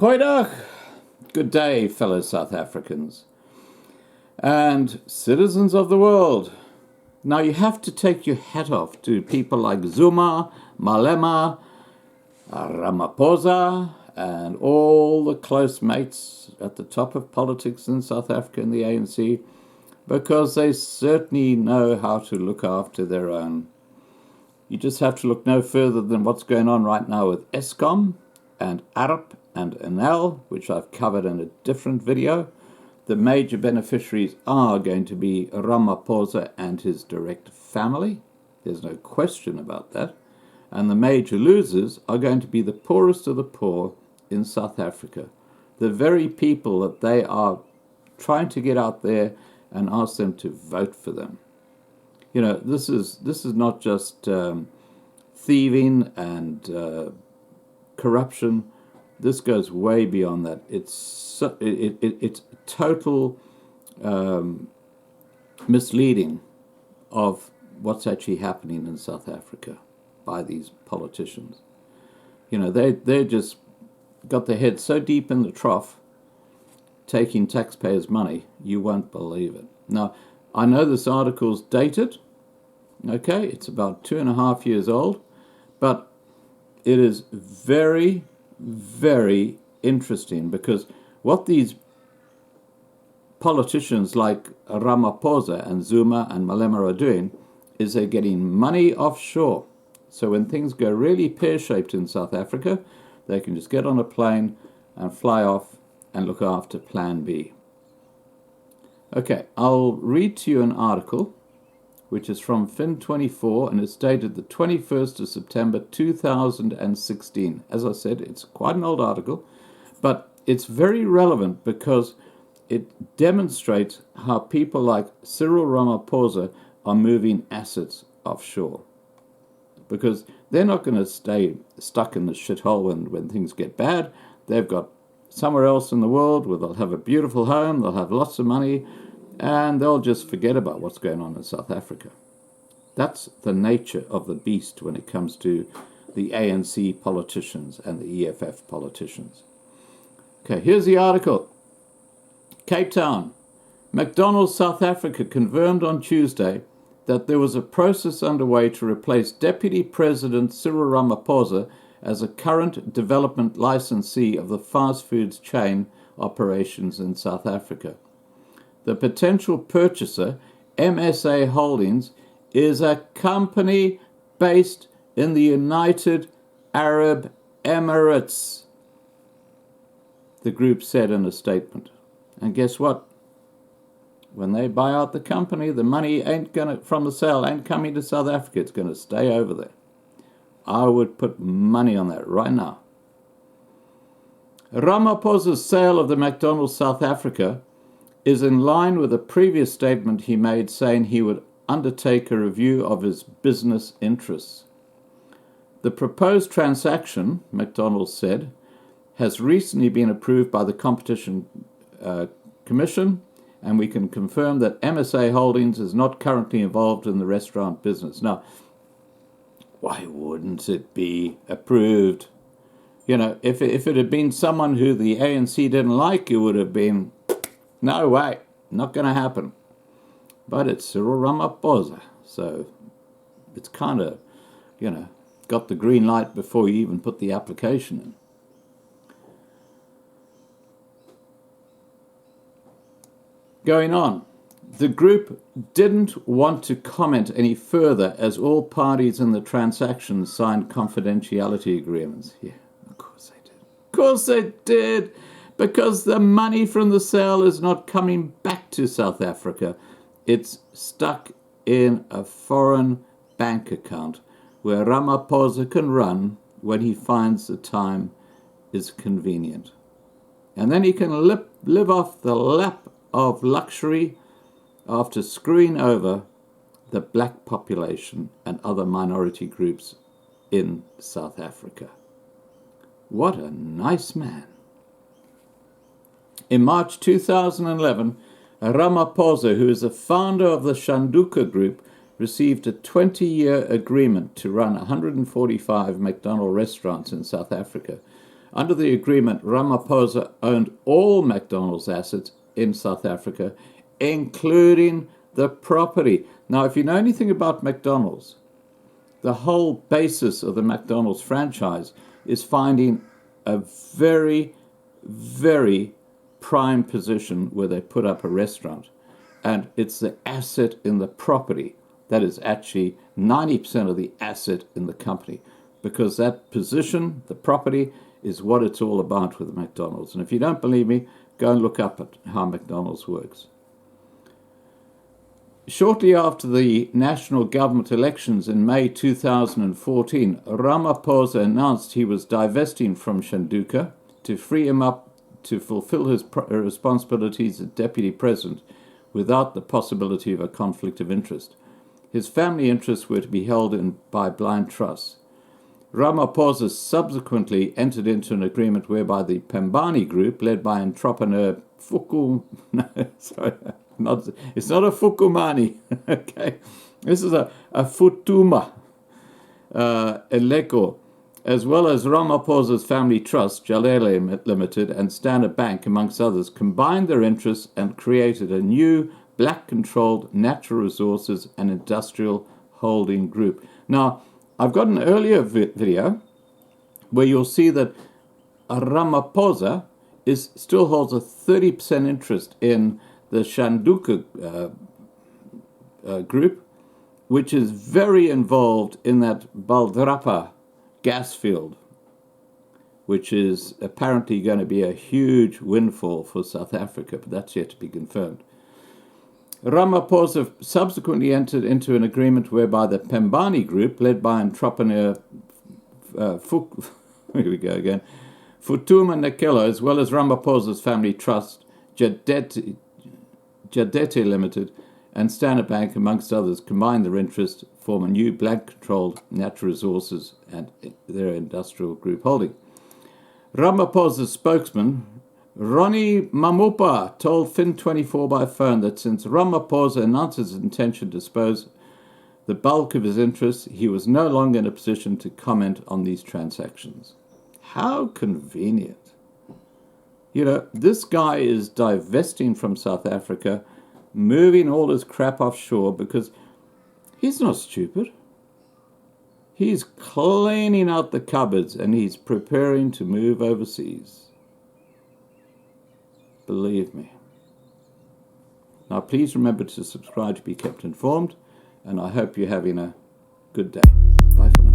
Goeiedag. Good day, fellow South Africans and citizens of the world. Now you have to take your hat off to people like Zuma, Malema, Ramaphosa, and all the close mates at the top of politics in South Africa and the ANC, because they certainly know how to look after their own. You just have to look no further than what's going on right now with Eskom and ARP and NL, which I've covered in a different video. The major beneficiaries are going to be Ramaphosa and his direct family. There's no question about that. And the major losers are going to be the poorest of the poor in South Africa. The very people that they are trying to get out there and ask them to vote for them. You know, this is not just thieving and corruption. This goes way beyond that. It's total misleading of what's actually happening in South Africa by these politicians. You know, they just got their head so deep in the trough, taking taxpayers' money, you won't believe it. Now, I know this article's dated. Okay, it's about 2.5 years old, but it is very, very interesting, because what these politicians like Ramaphosa and Zuma and Malema are doing is they're getting money offshore. So when things go really pear-shaped in South Africa, they can just get on a plane and fly off and look after Plan B. Okay, I'll read to you an article which is from Fin24, and it's dated the 21st of September 2016. As I said, it's quite an old article, but it's very relevant because it demonstrates how people like Cyril Ramaphosa are moving assets offshore. Because they're not going to stay stuck in the shithole when things get bad. They've got somewhere else in the world where they'll have a beautiful home, they'll have lots of money, and they'll just forget about what's going on in South Africa. That's the nature of the beast when it comes to the ANC politicians and the EFF politicians. Okay, here's the article. Cape Town. McDonald South Africa confirmed on Tuesday that there was a process underway to replace Deputy President Cyril Ramaphosa as a current development licensee of the fast foods chain operations in South Africa. The potential purchaser, MSA Holdings, is a company based in the United Arab Emirates, the group said in a statement. And guess what? When they buy out the company, the money from the sale ain't coming to South Africa. It's going to stay over there. I would put money on that right now. Ramaphosa's sale of the McDonald South Africa is in line with a previous statement he made, saying he would undertake a review of his business interests. The proposed transaction, McDonald said, has recently been approved by the Competition Commission, and we can confirm that MSA Holdings is not currently involved in the restaurant business. Now, why wouldn't it be approved? You know, if it had been someone who the ANC didn't like, it would have been, no way, not going to happen. But it's Cyril Ramaphosa, so it's kind of, you know, got the green light before you even put the application in. Going on, the group didn't want to comment any further as all parties in the transaction signed confidentiality agreements. Yeah, of course they did. Of course they did, because the money from the sale is not coming back to South Africa. It's stuck in a foreign bank account where Ramaphosa can run when he finds the time is convenient. And then he can live off the lap of luxury after screwing over the black population and other minority groups in South Africa. What a nice man. In March 2011, Ramaphosa, who is the founder of the Shanduka Group, received a 20-year agreement to run 145 McDonald restaurants in South Africa, Under the agreement, Ramaphosa owned all McDonald's assets in South Africa, including the property. Now, if you know anything about McDonald's, the whole basis of the McDonald's franchise is finding a very, very prime position where they put up a restaurant. And it's the asset in the property that is actually 90% of the asset in the company, because that position, the property, is what it's all about with McDonald's. And if you don't believe me, go and look up at how McDonald's works. Shortly after the national government elections in May 2014, Ramaphosa announced he was divesting from Shanduka to free him up to fulfill his responsibilities as deputy president without the possibility of a conflict of interest. His family interests were to be held by blind trusts. Ramaphosa subsequently entered into an agreement whereby the Pembani Group, led by entrepreneur it's not a Fukumani, okay? This is a Futuma Eleko, as well as Ramaphosa's family trust, Jalele Limited, and Standard Bank, amongst others, combined their interests and created a new black-controlled natural resources and industrial holding group. Now, I've got an earlier video where you'll see that Ramaphosa still holds a 30% interest in the Shanduka group, which is very involved in that Baldrapa gas field, which is apparently going to be a huge windfall for South Africa, but that's yet to be confirmed. Ramaphosa subsequently entered into an agreement whereby the Pembani Group, led by entrepreneur Futuma Nakelo, as well as Ramaphosa's family trust, Jadete Limited, and Standard Bank, amongst others, combined their interests, form a new black-controlled natural resources and their industrial group holding. Ramaphosa's spokesman, Ronnie Mamupa, told Fin24 by phone that since Ramaphosa announced his intention to dispose the bulk of his interests, he was no longer in a position to comment on these transactions. How convenient. You know, this guy is divesting from South Africa, moving all his crap offshore because he's not stupid. He's cleaning out the cupboards and he's preparing to move overseas. Believe me. Now, please remember to subscribe to be kept informed, and I hope you're having a good day. Bye for now.